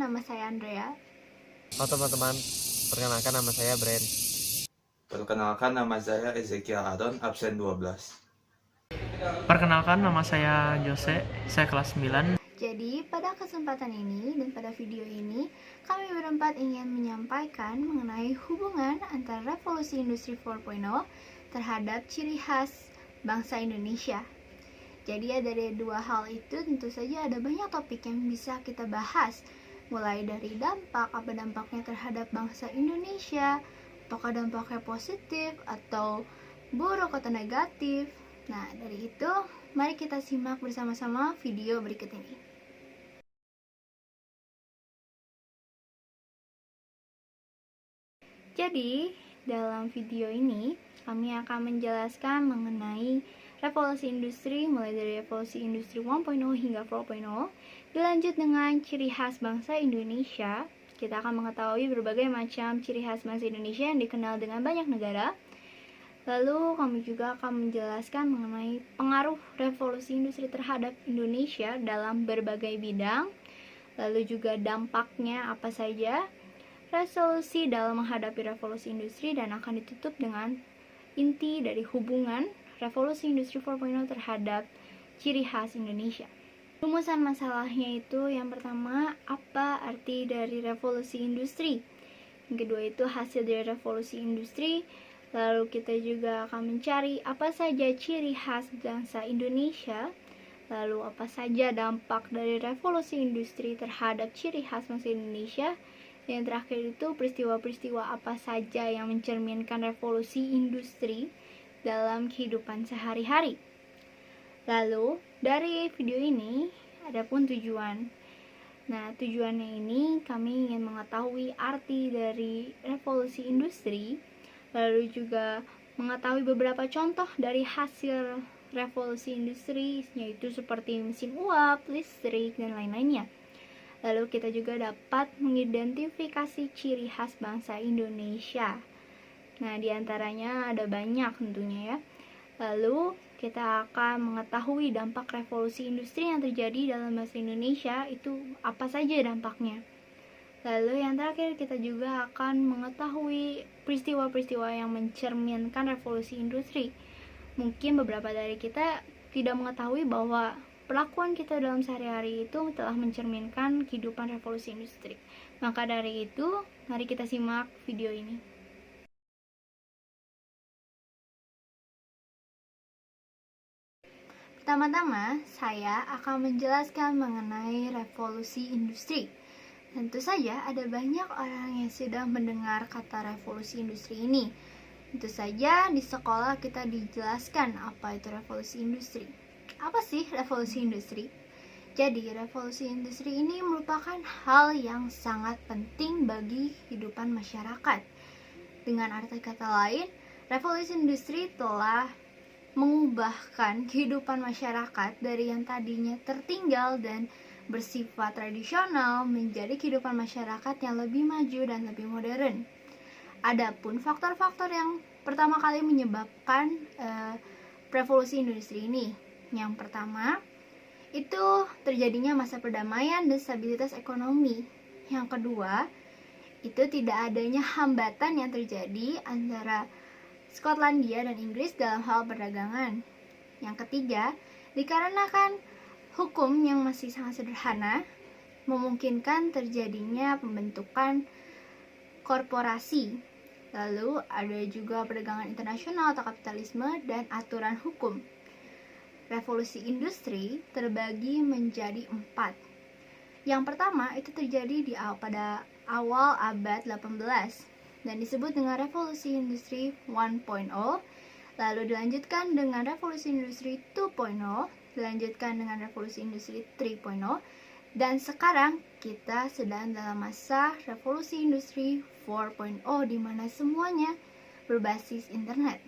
nama saya Andrea. Halo teman-teman, perkenalkan nama saya Bren. Perkenalkan, nama saya Ezekiel Aaron, absen 12. Perkenalkan, nama saya Jose, saya kelas 9. Jadi, pada kesempatan ini dan pada video ini, kami berempat ingin menyampaikan mengenai hubungan antara revolusi industri 4.0 terhadap ciri khas bangsa Indonesia. Jadi dari dua hal itu tentu saja ada banyak topik yang bisa kita bahas, mulai dari dampak, apa dampaknya terhadap bangsa Indonesia, apakah dampaknya positif atau buruk atau negatif. Nah, dari itu mari kita simak bersama-sama video berikut ini. Jadi, dalam video ini kami akan menjelaskan mengenai revolusi industri mulai dari revolusi industri 1.0 hingga 4.0. Dilanjut dengan ciri khas bangsa Indonesia. Kita akan mengetahui berbagai macam ciri khas bangsa Indonesia yang dikenal dengan banyak negara. Lalu kami juga akan menjelaskan mengenai pengaruh revolusi industri terhadap Indonesia dalam berbagai bidang. Lalu juga dampaknya apa saja, resolusi dalam menghadapi revolusi industri, dan akan ditutup dengan inti dari hubungan revolusi industri 4.0 terhadap ciri khas Indonesia. Rumusan masalahnya itu yang pertama, apa arti dari revolusi industri? Yang kedua itu hasil dari revolusi industri. Lalu kita juga akan mencari apa saja ciri khas bangsa Indonesia. Lalu apa saja dampak dari revolusi industri terhadap ciri khas bangsa Indonesia. Yang terakhir itu peristiwa-peristiwa apa saja yang mencerminkan revolusi industri dalam kehidupan sehari-hari. Lalu, dari video ini ada pun tujuan. Nah, tujuannya ini kami ingin mengetahui arti dari revolusi industri, lalu juga mengetahui beberapa contoh dari hasil revolusi industri, yaitu seperti mesin uap, listrik, dan lain-lainnya. Lalu kita juga dapat mengidentifikasi ciri khas bangsa Indonesia. Nah, diantaranya ada banyak tentunya ya. Lalu kita akan mengetahui dampak revolusi industri yang terjadi dalam bangsa Indonesia itu apa saja dampaknya. Lalu yang terakhir kita juga akan mengetahui peristiwa-peristiwa yang mencerminkan revolusi industri. Mungkin beberapa dari kita tidak mengetahui bahwa perlakuan kita dalam sehari-hari itu telah mencerminkan kehidupan revolusi industri. Maka dari itu, mari kita simak video ini. Pertama-tama, saya akan menjelaskan mengenai revolusi industri. Tentu saja ada banyak orang yang sudah mendengar kata revolusi industri ini. Tentu saja di sekolah kita dijelaskan apa itu revolusi industri. Apa sih revolusi industri? Jadi, revolusi industri ini merupakan hal yang sangat penting bagi kehidupan masyarakat. Dengan arti kata lain, revolusi industri telah mengubahkan kehidupan masyarakat dari yang tadinya tertinggal dan bersifat tradisional menjadi kehidupan masyarakat yang lebih maju dan lebih modern. Adapun faktor-faktor yang pertama kali menyebabkan revolusi industri ini, yang pertama, itu terjadinya masa perdamaian dan stabilitas ekonomi. Yang kedua, itu tidak adanya hambatan yang terjadi antara Skotlandia dan Inggris dalam hal perdagangan. Yang ketiga, dikarenakan hukum yang masih sangat sederhana, memungkinkan terjadinya pembentukan korporasi. Lalu ada juga perdagangan internasional atau kapitalisme dan aturan hukum. Revolusi industri terbagi menjadi 4. Yang pertama itu terjadi pada awal abad 18 dan disebut dengan revolusi industri 1.0, lalu dilanjutkan dengan revolusi industri 2.0, dilanjutkan dengan revolusi industri 3.0, dan sekarang kita sedang dalam masa revolusi industri 4.0 di mana semuanya berbasis internet.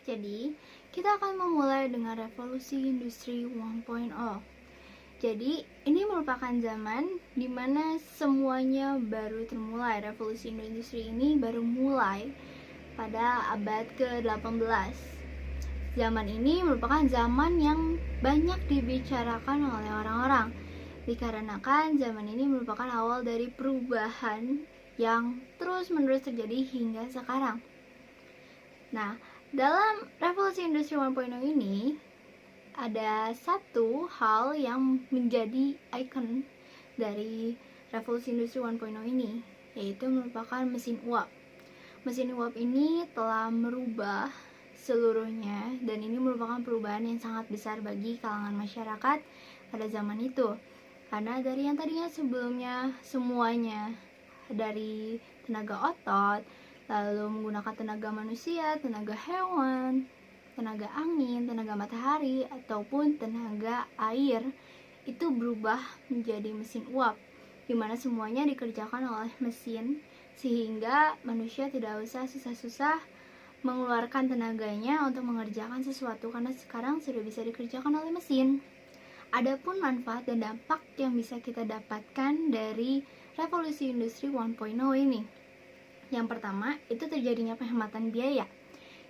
Jadi, kita akan memulai dengan revolusi industri 1.0. Jadi, ini merupakan zaman di mana semuanya baru termulai. Revolusi industri ini baru mulai pada abad ke-18. Zaman ini merupakan zaman yang banyak dibicarakan oleh orang-orang. dikarenakan zaman ini merupakan awal dari perubahan yang terus-menerus terjadi hingga sekarang. Nah, dalam revolusi industri 1.0 ini ada satu hal yang menjadi ikon dari revolusi industri 1.0 ini, yaitu merupakan mesin uap. Mesin uap ini telah merubah seluruhnya, dan ini merupakan perubahan yang sangat besar bagi kalangan masyarakat pada zaman itu. Karena dari yang tadinya sebelumnya semuanya dari tenaga otot, lalu menggunakan tenaga manusia, tenaga hewan, tenaga angin, tenaga matahari, ataupun tenaga air, itu berubah menjadi mesin uap, di mana semuanya dikerjakan oleh mesin, sehingga manusia tidak usah susah-susah mengeluarkan tenaganya untuk mengerjakan sesuatu, karena sekarang sudah bisa dikerjakan oleh mesin. Adapun manfaat dan dampak yang bisa kita dapatkan dari revolusi industri 1.0 ini. Yang pertama, itu terjadinya penghematan biaya.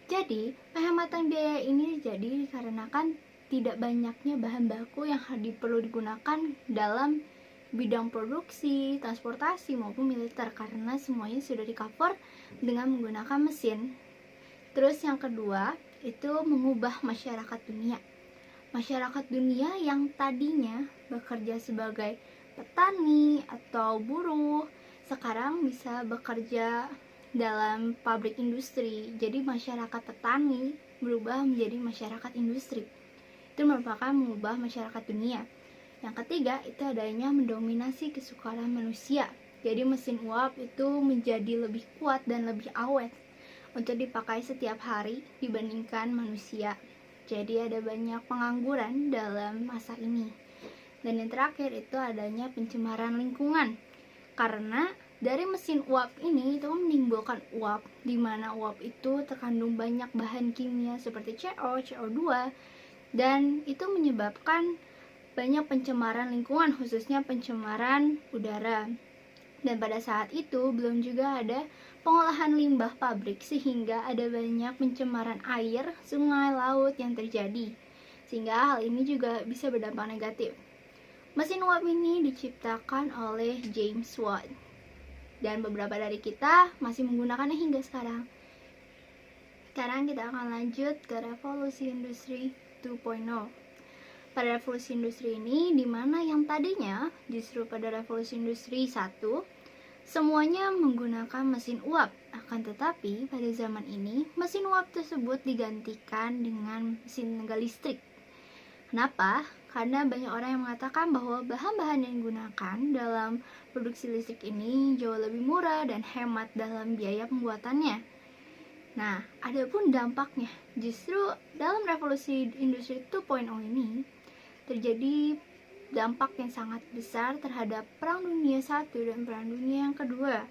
Jadi, penghematan biaya ini terjadi dikarenakan tidak banyaknya bahan baku yang perlu digunakan dalam bidang produksi, transportasi maupun militer, karena semuanya sudah di-cover dengan menggunakan mesin. Terus yang kedua, itu mengubah masyarakat dunia. Masyarakat dunia yang tadinya bekerja sebagai petani atau buruh, sekarang bisa bekerja dalam pabrik industri. Jadi masyarakat petani berubah menjadi masyarakat industri. Itu merupakan mengubah masyarakat dunia. Yang ketiga, itu adanya mendominasi kesukaran manusia. Jadi mesin uap itu menjadi lebih kuat dan lebih awet untuk dipakai setiap hari dibandingkan manusia. Jadi ada banyak pengangguran dalam masa ini. Dan yang terakhir itu adanya pencemaran lingkungan. Karena dari mesin uap ini itu menimbulkan uap, di mana uap itu terkandung banyak bahan kimia seperti CO, CO2, dan itu menyebabkan banyak pencemaran lingkungan, khususnya pencemaran udara. Dan pada saat itu belum juga ada pengolahan limbah pabrik, sehingga ada banyak pencemaran air, sungai, laut yang terjadi, sehingga hal ini juga bisa berdampak negatif. Mesin uap ini diciptakan oleh James Watt, dan beberapa dari kita masih menggunakannya hingga sekarang. Sekarang kita akan lanjut ke revolusi industri 2.0. Pada revolusi industri ini, di mana yang tadinya justru pada revolusi industri 1 semuanya menggunakan mesin uap, akan tetapi pada zaman ini mesin uap tersebut digantikan dengan mesin tenaga listrik. Kenapa? Karena banyak orang yang mengatakan bahwa bahan-bahan yang digunakan dalam produksi listrik ini jauh lebih murah dan hemat dalam biaya pembuatannya. Nah, adapun dampaknya, justru dalam revolusi industri 2.0 ini terjadi dampak yang sangat besar terhadap Perang Dunia I dan Perang Dunia yang kedua,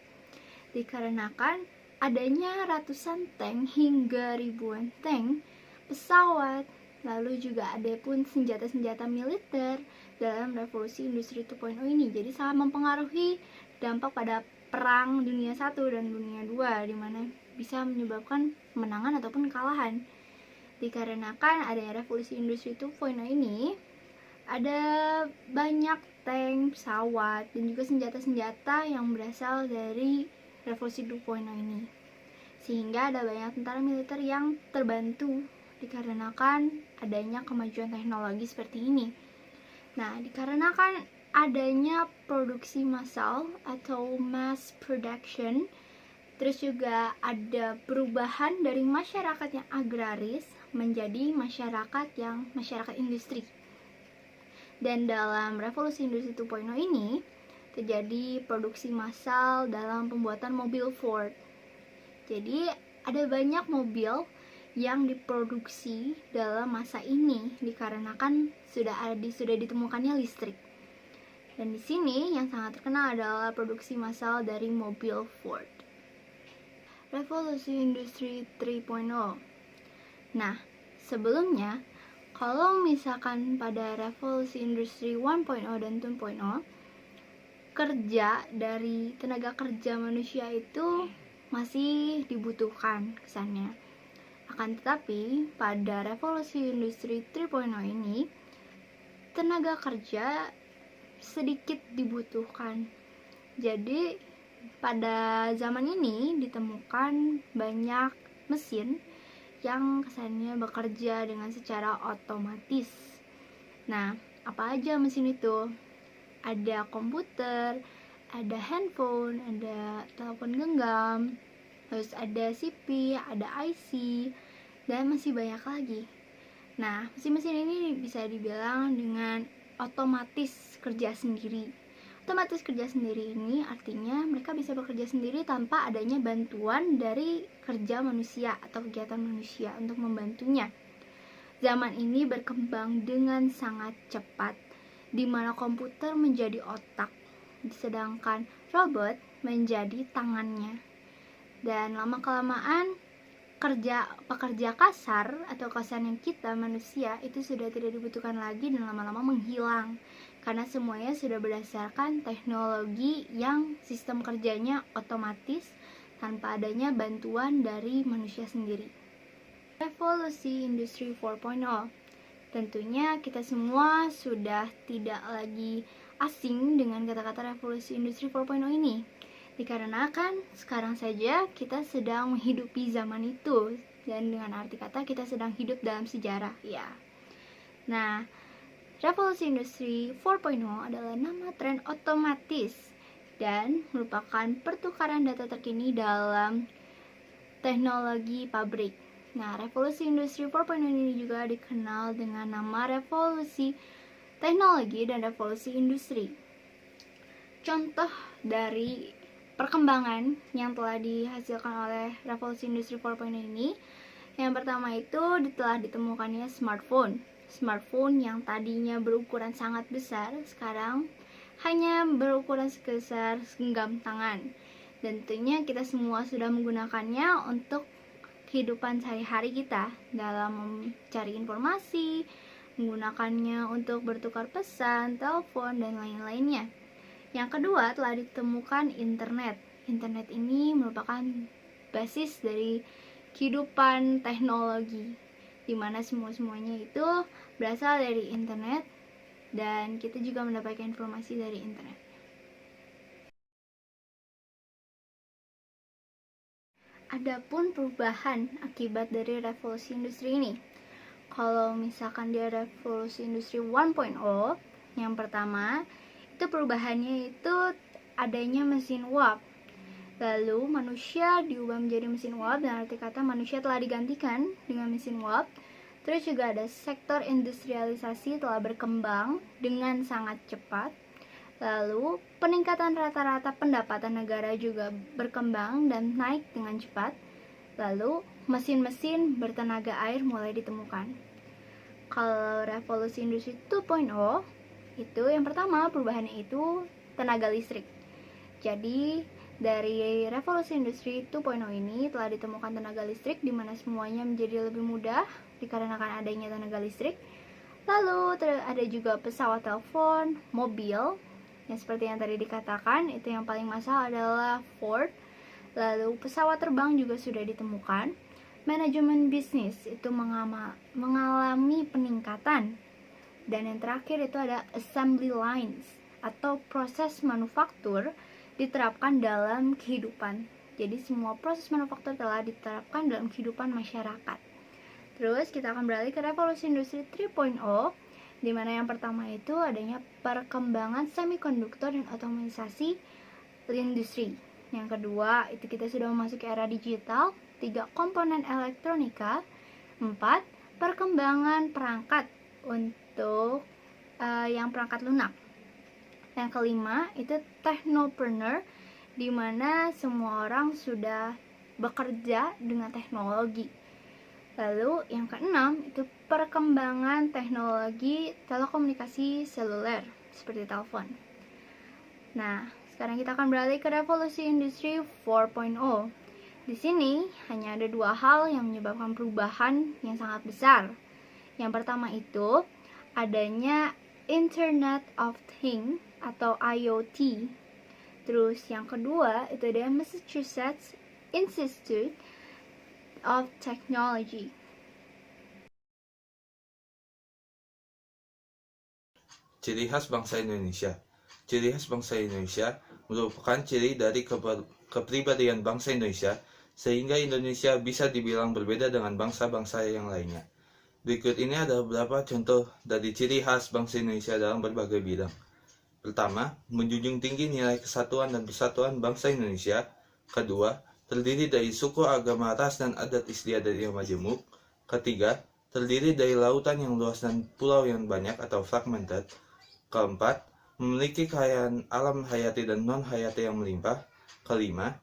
dikarenakan adanya ratusan tank hingga ribuan tank, pesawat, lalu juga ada pun senjata-senjata militer dalam revolusi industri 2.0 ini. Jadi sangat mempengaruhi dampak pada Perang Dunia I dan Dunia II, di mana bisa menyebabkan kemenangan ataupun kekalahan. Dikarenakan adanya revolusi industri 2.0 ini, ada banyak tank, pesawat, dan juga senjata-senjata yang berasal dari revolusi 2.0 ini. Sehingga ada banyak tentara militer yang terbantu dikarenakan adanya kemajuan teknologi seperti ini. Nah, dikarenakan adanya produksi massal atau mass production, terus juga ada perubahan dari masyarakat yang agraris menjadi masyarakat industri. Dan dalam revolusi industri 2.0 ini terjadi produksi massal dalam pembuatan mobil Ford. Jadi ada banyak mobil yang diproduksi dalam masa ini dikarenakan sudah ditemukannya listrik. Dan di sini yang sangat terkenal adalah produksi massal dari mobil Ford. Revolusi industri 3.0. Nah, sebelumnya kalau misalkan pada revolusi industri 1.0 dan 2.0, kerja dari tenaga kerja manusia itu masih dibutuhkan kesannya. Akan tetapi pada revolusi industri 3.0 ini, tenaga kerja sedikit dibutuhkan. Jadi pada zaman ini ditemukan banyak mesin yang kesannya bekerja dengan secara otomatis. Nah, apa aja mesin itu? Ada komputer, ada handphone, ada telepon genggam, terus ada CPU, ada IC, dan masih banyak lagi. Nah, mesin-mesin ini bisa dibilang dengan otomatis kerja sendiri. Otomatis kerja sendiri ini artinya mereka bisa bekerja sendiri tanpa adanya bantuan dari kerja manusia atau kegiatan manusia untuk membantunya. Zaman ini berkembang dengan sangat cepat, di mana komputer menjadi otak, sedangkan robot menjadi tangannya. Dan lama-kelamaan pekerja kasar atau yang kita manusia itu sudah tidak dibutuhkan lagi dan lama-lama menghilang karena semuanya sudah berdasarkan teknologi yang sistem kerjanya otomatis tanpa adanya bantuan dari manusia sendiri. Revolusi Industri 4.0. Tentunya kita semua sudah tidak lagi asing dengan kata-kata revolusi industri 4.0 ini. Dikarenakan sekarang saja kita sedang menghidupi zaman itu, dan dengan arti kata kita sedang hidup dalam sejarah, ya. Nah, revolusi industri 4.0 adalah nama tren otomatis dan merupakan pertukaran data terkini dalam teknologi pabrik. Nah, revolusi industri 4.0 ini juga dikenal dengan nama revolusi teknologi dan revolusi industri. Contoh dari perkembangan yang telah dihasilkan oleh revolusi industri 4.0 ini, yang pertama itu telah ditemukannya smartphone. Smartphone yang tadinya berukuran sangat besar, sekarang hanya berukuran sebesar genggam tangan. Dan tentunya kita semua sudah menggunakannya untuk kehidupan sehari-hari kita dalam mencari informasi, menggunakannya untuk bertukar pesan, telepon, dan lain-lainnya. Yang kedua, telah ditemukan internet. Internet ini merupakan basis dari kehidupan teknologi, di mana semuanya itu berasal dari internet dan kita juga mendapatkan informasi dari internet. Adapun perubahan akibat dari revolusi industri ini. Kalau misalkan dia revolusi industri 1.0, yang pertama itu perubahannya itu adanya mesin uap. Lalu manusia diubah menjadi mesin uap, dan arti kata manusia telah digantikan dengan mesin uap. Terus juga ada sektor industrialisasi telah berkembang dengan sangat cepat. Lalu peningkatan rata-rata pendapatan negara juga berkembang dan naik dengan cepat. Lalu mesin-mesin bertenaga air mulai ditemukan. Kalau revolusi industri 2.0 itu yang pertama perubahannya itu tenaga listrik. Jadi dari revolusi industri 2.0 ini telah ditemukan tenaga listrik, di mana semuanya menjadi lebih mudah dikarenakan adanya tenaga listrik. Lalu ada juga pesawat telepon, mobil, yang seperti yang tadi dikatakan itu yang paling massal adalah Ford. Lalu pesawat terbang juga sudah ditemukan. Manajemen bisnis itu mengalami peningkatan. Dan yang terakhir itu ada assembly lines atau proses manufaktur diterapkan dalam kehidupan. Jadi semua proses manufaktur telah diterapkan dalam kehidupan masyarakat. Terus kita akan beralih ke revolusi industri 3.0, di mana yang pertama itu adanya perkembangan semikonduktor dan otomatisasi industri. Yang kedua itu kita sudah memasuki era digital. 3 komponen elektronika. 4 perkembangan perangkat untuk yang perangkat lunak. Yang kelima itu technopreneur, di mana semua orang sudah bekerja dengan teknologi. Lalu yang keenam itu perkembangan teknologi telekomunikasi seluler seperti telepon. Nah, sekarang kita akan beralih ke revolusi industri 4.0. Di sini hanya ada 2 hal yang menyebabkan perubahan yang sangat besar. Yang pertama itu adanya Internet of Things atau IoT. Terus yang kedua itu ada Massachusetts Institute of Technology. Ciri khas bangsa Indonesia. ciri khas bangsa Indonesia merupakan ciri dari kepribadian bangsa Indonesia, sehingga Indonesia bisa dibilang berbeda dengan bangsa-bangsa yang lainnya. Berikut ini ada beberapa contoh dari ciri khas bangsa Indonesia dalam berbagai bidang. Pertama, menjunjung tinggi nilai kesatuan dan persatuan bangsa Indonesia. Kedua, terdiri dari suku, agama, ras, dan adat istiadat yang majemuk. Ketiga, terdiri dari lautan yang luas dan pulau yang banyak atau fragmented. Keempat, memiliki kekayaan alam hayati dan non-hayati yang melimpah. Kelima,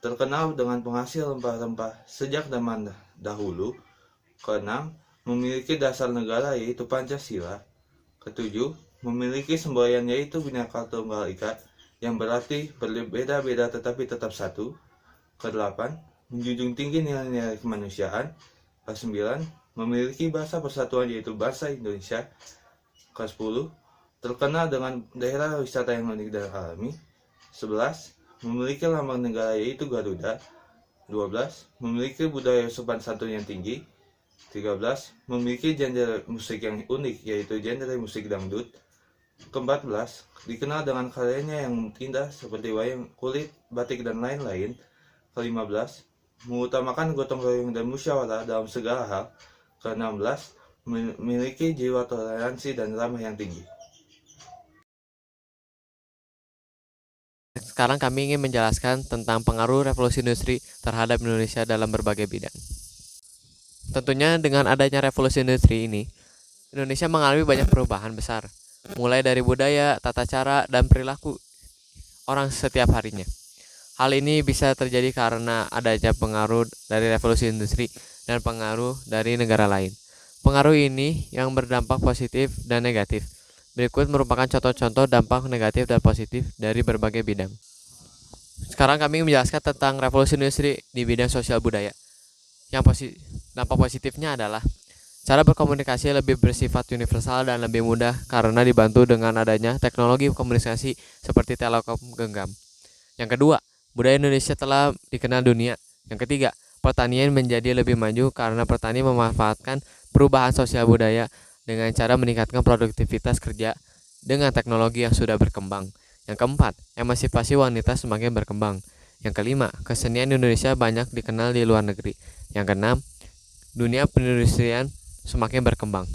terkenal dengan penghasil rempah-rempah sejak zaman dahulu. Keenam, memiliki dasar negara yaitu Pancasila. Ketujuh, memiliki semboyan yaitu Bhinneka Tunggal Ika yang berarti berbeda-beda tetapi tetap satu. Kedelapan, menjunjung tinggi nilai-nilai kemanusiaan. Kesembilan, memiliki bahasa persatuan yaitu bahasa Indonesia. Ke-10, terkenal dengan daerah wisata yang unik dan alami. 11, memiliki lambang negara yaitu Garuda. 12, memiliki budaya sopan santun yang tinggi. 13, memiliki genre musik yang unik yaitu genre musik dangdut. Ke-14, dikenal dengan karyanya yang indah seperti wayang kulit, batik, dan lain-lain. Ke-15, mengutamakan gotong royong dan musyawarah dalam segala hal. Ke-16, memiliki jiwa toleransi dan ramah yang tinggi. Sekarang kami ingin menjelaskan tentang pengaruh revolusi industri terhadap Indonesia dalam berbagai bidang. Tentunya dengan adanya revolusi industri ini, Indonesia mengalami banyak perubahan besar, mulai dari budaya, tata cara, dan perilaku orang setiap harinya. Hal ini bisa terjadi karena adanya pengaruh dari revolusi industri dan pengaruh dari negara lain. Pengaruh ini yang berdampak positif dan negatif. Berikut merupakan contoh-contoh dampak negatif dan positif dari berbagai bidang. Sekarang kami menjelaskan tentang revolusi industri di bidang sosial budaya. Dampak positifnya adalah cara berkomunikasi lebih bersifat universal dan lebih mudah karena dibantu dengan adanya teknologi komunikasi seperti telekom genggam. Yang kedua, budaya Indonesia telah dikenal dunia. Yang ketiga, pertanian menjadi lebih maju karena petani memanfaatkan perubahan sosial budaya dengan cara meningkatkan produktivitas kerja dengan teknologi yang sudah berkembang. Yang keempat, emansipasi wanita semakin berkembang. Yang kelima, kesenian Indonesia banyak dikenal di luar negeri. Yang keenam, dunia perindustrian semakin berkembang.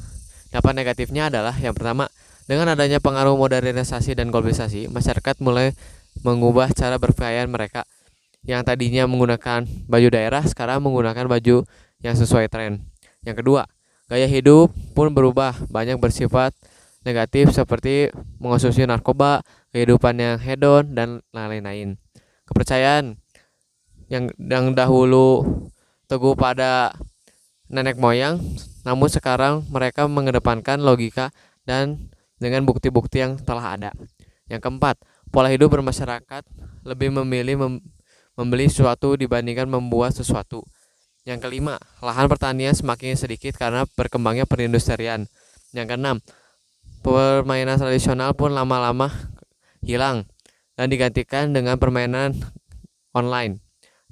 Dampak negatifnya adalah yang pertama, dengan adanya pengaruh modernisasi dan globalisasi, masyarakat mulai mengubah cara berpakaian mereka. Yang tadinya menggunakan baju daerah, sekarang menggunakan baju yang sesuai tren. Yang kedua, gaya hidup pun berubah, banyak bersifat negatif seperti mengonsumsi narkoba, kehidupan yang hedon, dan lain-lain. Kepercayaan yang dahulu teguh pada nenek moyang, namun sekarang mereka mengedepankan logika dan dengan bukti-bukti yang telah ada. Yang keempat, pola hidup bermasyarakat lebih memilih membeli sesuatu dibandingkan membuat sesuatu. Yang kelima, lahan pertanian semakin sedikit karena berkembangnya perindustrian. Yang keenam, permainan tradisional pun lama-lama hilang dan digantikan dengan permainan online.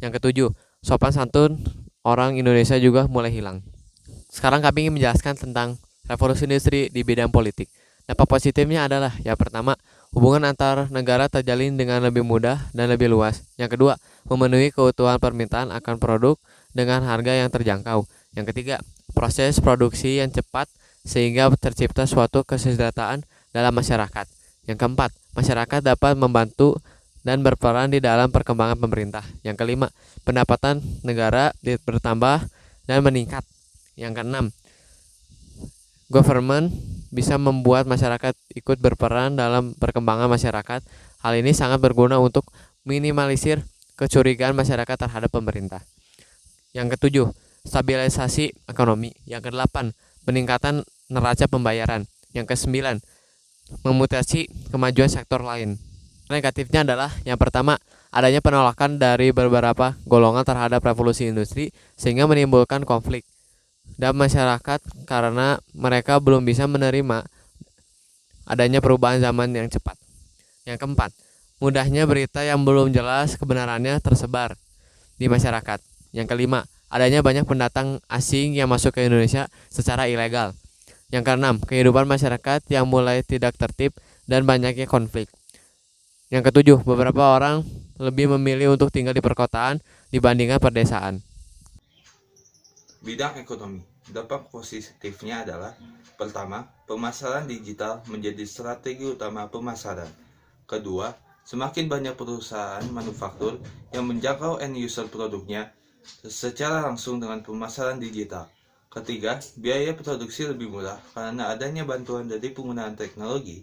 Yang ketujuh, sopan santun orang Indonesia juga mulai hilang. Sekarang kami ingin menjelaskan tentang revolusi industri di bidang politik. Dampak positifnya adalah yang pertama, hubungan antar negara terjalin dengan lebih mudah dan lebih luas. Yang kedua, memenuhi kebutuhan permintaan akan produk dengan harga yang terjangkau. Yang ketiga, proses produksi yang cepat sehingga tercipta suatu kesejahteraan dalam masyarakat. Yang keempat, masyarakat dapat membantu dan berperan di dalam perkembangan pemerintah. Yang kelima, pendapatan negara bertambah dan meningkat. Yang keenam, government bisa membuat masyarakat ikut berperan dalam perkembangan masyarakat. Hal ini sangat berguna untuk minimalisir kecurigaan masyarakat terhadap pemerintah. Yang ketujuh, stabilisasi ekonomi. Yang kedelapan, peningkatan neraca pembayaran. Yang kesembilan, memutasi kemajuan sektor lain. Negatifnya adalah yang pertama, adanya penolakan dari beberapa golongan terhadap revolusi industri sehingga menimbulkan konflik dan masyarakat karena mereka belum bisa menerima adanya perubahan zaman yang cepat. Yang keempat, mudahnya berita yang belum jelas kebenarannya tersebar di masyarakat. Yang kelima, adanya banyak pendatang asing yang masuk ke Indonesia secara ilegal. Yang keenam, kehidupan masyarakat yang mulai tidak tertib dan banyaknya konflik. Yang ketujuh, beberapa orang lebih memilih untuk tinggal di perkotaan dibandingkan pedesaan. Bidang ekonomi, dampak positifnya adalah: pertama, pemasaran digital menjadi strategi utama pemasaran. Kedua, semakin banyak perusahaan manufaktur yang menjangkau end user produknya secara langsung dengan pemasaran digital. Ketiga, biaya produksi lebih murah karena adanya bantuan dari penggunaan teknologi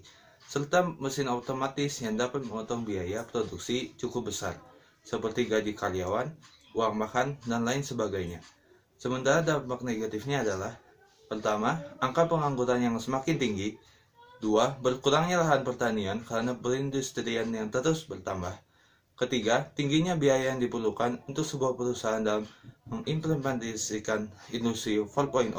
serta mesin otomatis yang dapat memotong biaya produksi cukup besar, seperti gaji karyawan, uang makan, dan lain sebagainya. Sementara dampak negatifnya adalah: pertama, angka pengangguran yang semakin tinggi. Dua, berkurangnya lahan pertanian karena perindustrian yang terus bertambah. Ketiga, tingginya biaya yang diperlukan untuk sebuah perusahaan dalam mengimplementasikan industri 4.0.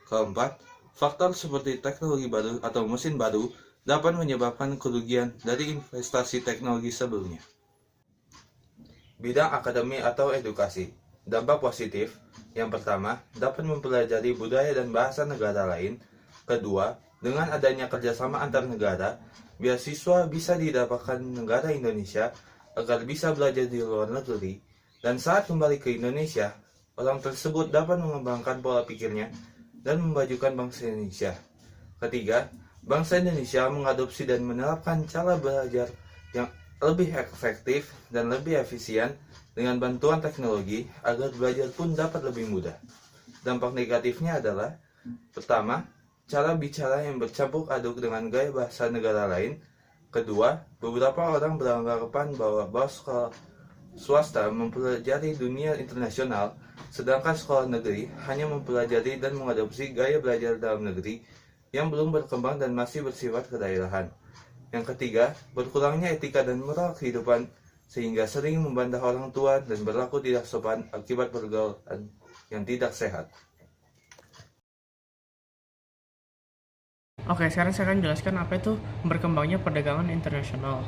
Keempat, faktor seperti teknologi baru atau mesin baru dapat menyebabkan kerugian dari investasi teknologi sebelumnya. Bidang akademi atau edukasi, dampak positif. Yang pertama, dapat mempelajari budaya dan bahasa negara lain. Kedua, dengan adanya kerjasama antar negara, beasiswa bisa didapatkan negara Indonesia agar bisa belajar di luar negeri. Dan saat kembali ke Indonesia, orang tersebut dapat mengembangkan pola pikirnya dan memajukan bangsa Indonesia. Ketiga, bangsa Indonesia mengadopsi dan menerapkan cara belajar yang lebih efektif dan lebih efisien dengan bantuan teknologi agar belajar pun dapat lebih mudah. Dampak negatifnya adalah: pertama, cara bicara yang bercampur aduk dengan gaya bahasa negara lain. Kedua, beberapa orang beranggapan bahwa sekolah swasta mempelajari dunia internasional, sedangkan sekolah negeri hanya mempelajari dan mengadopsi gaya belajar dalam negeri yang belum berkembang dan masih bersifat kedaerahan. Yang ketiga, berkurangnya etika dan moral kehidupan sehingga sering membantah orang tua dan berlaku tidak sopan akibat pergaulan yang tidak sehat. Oke, sekarang saya akan jelaskan apa itu berkembangnya perdagangan internasional.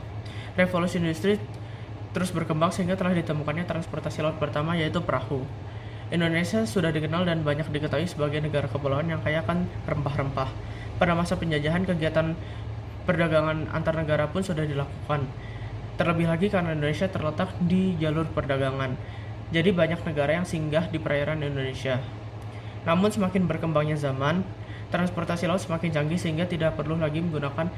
Revolusi industri terus berkembang sehingga telah ditemukannya transportasi laut pertama, yaitu perahu. Indonesia sudah dikenal dan banyak diketahui sebagai negara kepulauan yang kaya akan rempah-rempah. Pada masa penjajahan, kegiatan perdagangan antar negara pun sudah dilakukan. Terlebih lagi karena Indonesia terletak di jalur perdagangan, jadi banyak negara yang singgah di perairan Indonesia. Namun semakin berkembangnya zaman, transportasi laut semakin canggih sehingga tidak perlu lagi menggunakan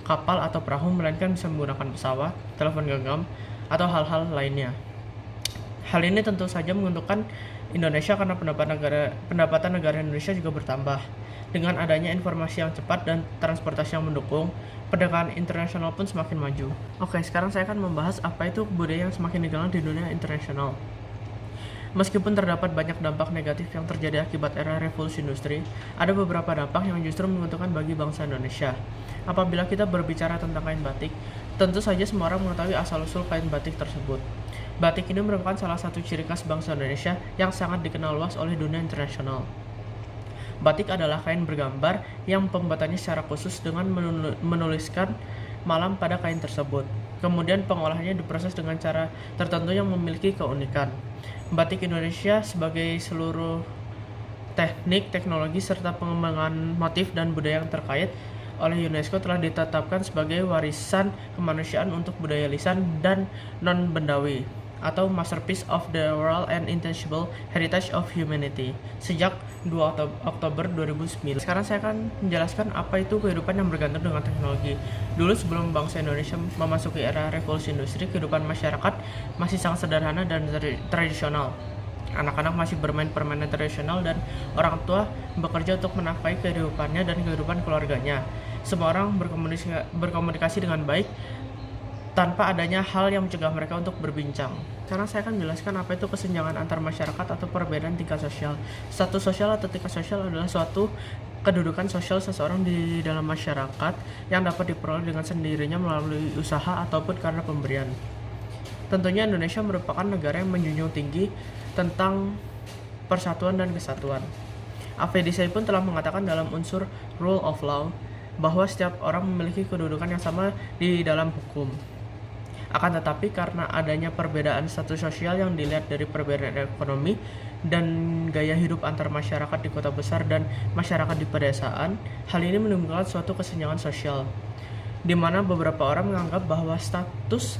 kapal atau perahu, melainkan bisa menggunakan pesawat, telepon genggam, atau hal-hal lainnya. Hal ini tentu saja menguntungkan Indonesia karena pendapatan negara Indonesia juga bertambah. Dengan adanya informasi yang cepat dan transportasi yang mendukung, perdagangan internasional pun semakin maju. Oke, sekarang saya akan membahas apa itu budaya yang semakin dikenal di dunia internasional. Meskipun terdapat banyak dampak negatif yang terjadi akibat era revolusi industri, ada beberapa dampak yang justru menguntungkan bagi bangsa Indonesia. Apabila kita berbicara tentang kain batik, tentu saja semua orang mengetahui asal-usul kain batik tersebut. Batik ini merupakan salah satu ciri khas bangsa Indonesia yang sangat dikenal luas oleh dunia internasional. Batik adalah kain bergambar yang pembuatannya secara khusus dengan menuliskan malam pada kain tersebut. Kemudian pengolahannya diproses dengan cara tertentu yang memiliki keunikan. Batik Indonesia sebagai seluruh teknik, teknologi, serta pengembangan motif dan budaya yang terkait oleh UNESCO telah ditetapkan sebagai warisan kemanusiaan untuk budaya lisan dan non-bendawi atau Masterpiece of the World and Intangible Heritage of Humanity sejak 2 Oktober 2009. Sekarang saya akan menjelaskan apa itu kehidupan yang bergantung dengan teknologi. Dulu sebelum bangsa Indonesia memasuki era revolusi industri, kehidupan masyarakat masih sangat sederhana dan tradisional. Anak-anak masih bermain permainan tradisional dan orang tua bekerja untuk menafkahi kehidupannya dan kehidupan keluarganya. Semua orang berkomunikasi dengan baik tanpa adanya hal yang mencegah mereka untuk berbincang. Sekarang saya akan menjelaskan apa itu kesenjangan antar masyarakat atau perbedaan tingkat sosial. Status sosial atau tingkat sosial adalah suatu kedudukan sosial seseorang di dalam masyarakat yang dapat diperoleh dengan sendirinya melalui usaha ataupun karena pemberian. Tentunya Indonesia merupakan negara yang menjunjung tinggi tentang persatuan dan kesatuan. AVDC pun telah mengatakan dalam unsur rule of law bahwa setiap orang memiliki kedudukan yang sama di dalam hukum. Akan tetapi karena adanya perbedaan status sosial yang dilihat dari perbedaan ekonomi dan gaya hidup antar masyarakat di kota besar dan masyarakat di pedesaan, hal ini menimbulkan suatu kesenjangan sosial. di mana beberapa orang menganggap bahwa status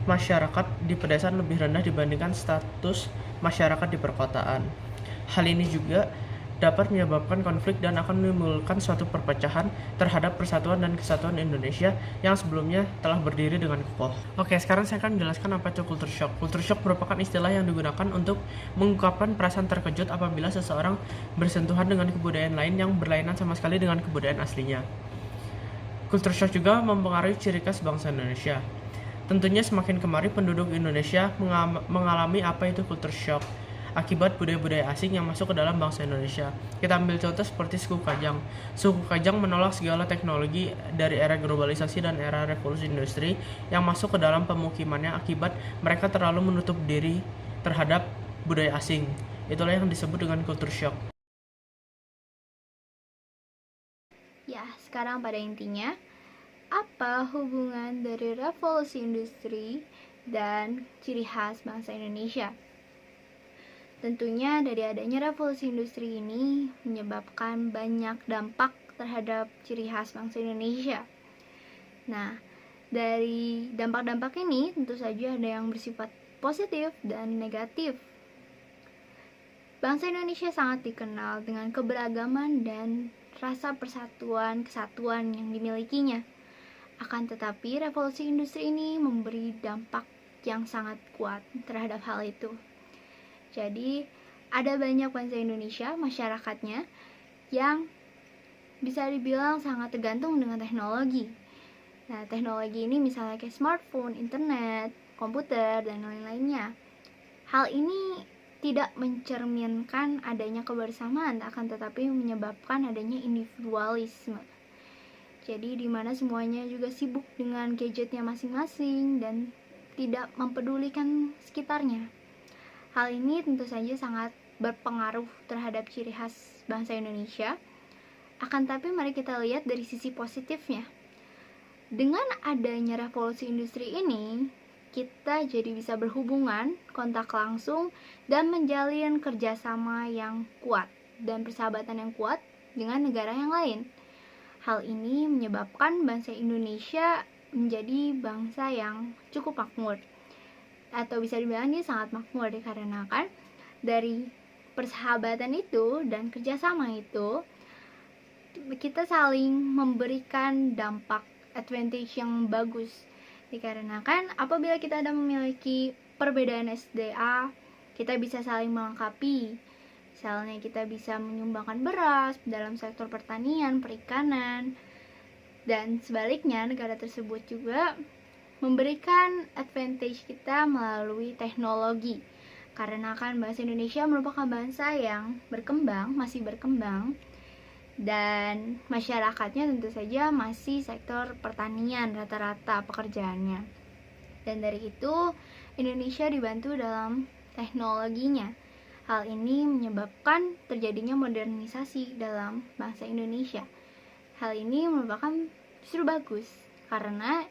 masyarakat di pedesaan lebih rendah dibandingkan status masyarakat di perkotaan. Hal ini juga dapat menyebabkan konflik dan akan menimbulkan suatu perpecahan terhadap persatuan dan kesatuan Indonesia yang sebelumnya telah berdiri dengan kokoh. Oke, sekarang saya akan menjelaskan apa itu culture shock. Culture shock merupakan istilah yang digunakan untuk mengungkapkan perasaan terkejut apabila seseorang bersentuhan dengan kebudayaan lain yang berlainan sama sekali dengan kebudayaan aslinya. Culture shock juga mempengaruhi ciri khas bangsa Indonesia. Tentunya semakin kemari penduduk Indonesia mengalami apa itu culture shock akibat budaya-budaya asing yang masuk ke dalam bangsa Indonesia. Kita ambil contoh seperti suku Kajang. Suku Kajang menolak segala teknologi dari era globalisasi dan era revolusi industri yang masuk ke dalam pemukimannya akibat mereka terlalu menutup diri terhadap budaya asing. Itulah yang disebut dengan culture shock. Ya, sekarang pada intinya, apa hubungan dari revolusi industri dan ciri khas bangsa Indonesia? Tentunya dari adanya revolusi industri ini menyebabkan banyak dampak terhadap ciri khas bangsa Indonesia. Nah, dari dampak-dampak ini tentu saja ada yang bersifat positif dan negatif. Bangsa Indonesia sangat dikenal dengan keberagaman dan rasa persatuan, kesatuan yang dimilikinya. Akan tetapi, revolusi industri ini memberi dampak yang sangat kuat terhadap hal itu. Jadi, ada banyak bangsa Indonesia, masyarakatnya, yang bisa dibilang sangat tergantung dengan teknologi. Nah, teknologi ini misalnya kayak smartphone, internet, komputer, dan lain-lainnya. Hal ini tidak mencerminkan adanya kebersamaan, akan tetapi menyebabkan adanya individualisme. Jadi, di mana semuanya juga sibuk dengan gadgetnya masing-masing dan tidak mempedulikan sekitarnya. Hal ini tentu saja sangat berpengaruh terhadap ciri khas bangsa Indonesia. Akan tapi mari kita lihat dari sisi positifnya. Dengan adanya revolusi industri ini, kita jadi bisa berhubungan, kontak langsung, dan menjalin kerjasama yang kuat dan persahabatan yang kuat dengan negara yang lain. Hal ini menyebabkan bangsa Indonesia menjadi bangsa yang cukup makmur, atau bisa dibilang dia sangat makmur dikarenakan dari persahabatan itu dan kerjasama itu kita saling memberikan dampak advantage yang bagus, dikarenakan apabila kita ada memiliki perbedaan SDA, kita bisa saling melengkapi. Misalnya kita bisa menyumbangkan beras dalam sektor pertanian, perikanan, dan sebaliknya negara tersebut juga memberikan advantage kita melalui teknologi. Karena kan bangsa Indonesia merupakan bangsa yang berkembang, masih berkembang, dan masyarakatnya tentu saja masih sektor pertanian rata-rata pekerjaannya. Dan dari itu Indonesia dibantu dalam teknologinya. Hal ini menyebabkan terjadinya modernisasi dalam bangsa Indonesia. Hal ini merupakan justru bagus karena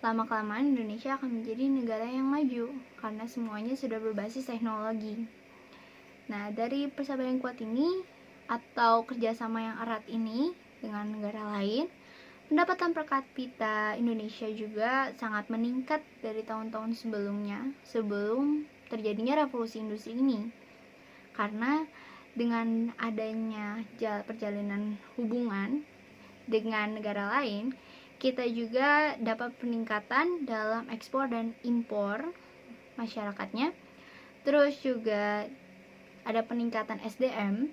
lama-kelamaan Indonesia akan menjadi negara yang maju karena semuanya sudah berbasis teknologi. Nah, dari persahabatan yang kuat ini atau kerjasama yang erat ini dengan negara lain, pendapatan per kapita Indonesia juga sangat meningkat dari tahun-tahun sebelumnya, sebelum terjadinya revolusi industri ini. Karena dengan adanya perjalanan hubungan dengan negara lain, kita juga dapat peningkatan dalam ekspor dan impor masyarakatnya. Terus juga ada peningkatan SDM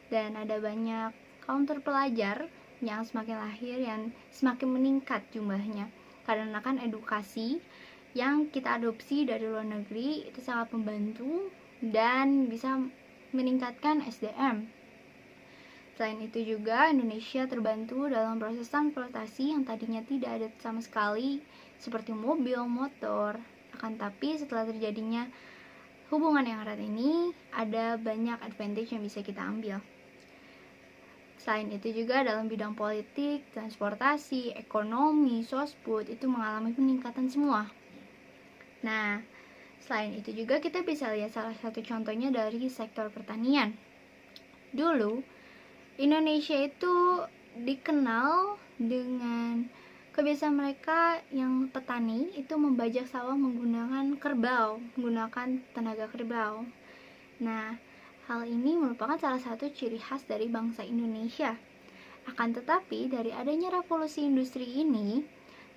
dan ada banyak kaum terpelajar yang semakin lahir yang semakin meningkat jumlahnya. Karena kan edukasi yang kita adopsi dari luar negeri itu sangat membantu dan bisa meningkatkan SDM. Selain itu juga Indonesia terbantu dalam proses transportasi yang tadinya tidak ada sama sekali seperti mobil, motor. Akan tapi setelah terjadinya hubungan yang erat ini, ada banyak advantage yang bisa kita ambil. Selain itu juga dalam bidang politik, transportasi, ekonomi, sosbud itu mengalami peningkatan semua. Nah, selain itu juga kita bisa lihat salah satu contohnya dari sektor pertanian. Dulu Indonesia itu dikenal dengan Kebiasaan mereka yang petani itu membajak sawah menggunakan kerbau, menggunakan tenaga kerbau. Nah, hal ini merupakan salah satu ciri khas dari bangsa Indonesia. Akan tetapi, dari adanya revolusi industri ini,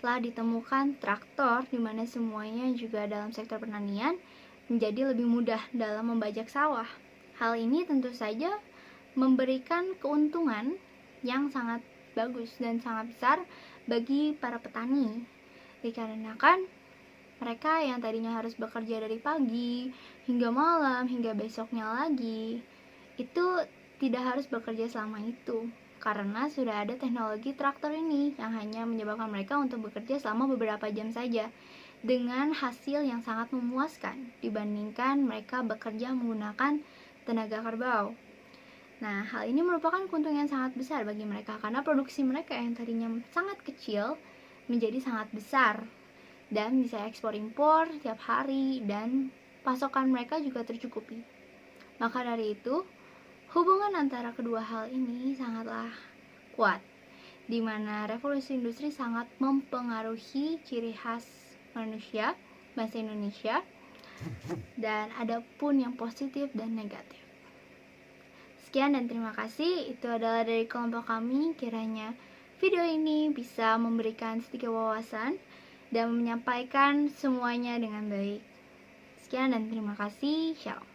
telah ditemukan traktor di mana semuanya juga dalam sektor pertanian menjadi lebih mudah dalam membajak sawah. Hal ini tentu saja memberikan keuntungan yang sangat bagus dan sangat besar bagi para petani. Dikarenakan mereka yang tadinya harus bekerja dari pagi hingga malam, hingga besoknya lagi, itu tidak harus bekerja selama itu. Karena sudah ada teknologi traktor ini yang hanya menyebabkan mereka untuk bekerja selama beberapa jam saja dengan hasil yang sangat memuaskan dibandingkan mereka bekerja menggunakan tenaga kerbau. Nah, hal ini merupakan keuntungan yang sangat besar bagi mereka karena produksi mereka yang tadinya sangat kecil menjadi sangat besar dan bisa ekspor impor tiap hari dan pasokan mereka juga tercukupi. Maka dari itu, hubungan antara kedua hal ini sangatlah kuat, di mana revolusi industri sangat mempengaruhi ciri khas manusia, bangsa Indonesia, dan ada pun yang positif dan negatif. Sekian dan terima kasih, itu adalah dari kelompok kami. Kiranya video ini bisa memberikan sedikit wawasan dan menyampaikan semuanya dengan baik. Sekian dan terima kasih, shalom.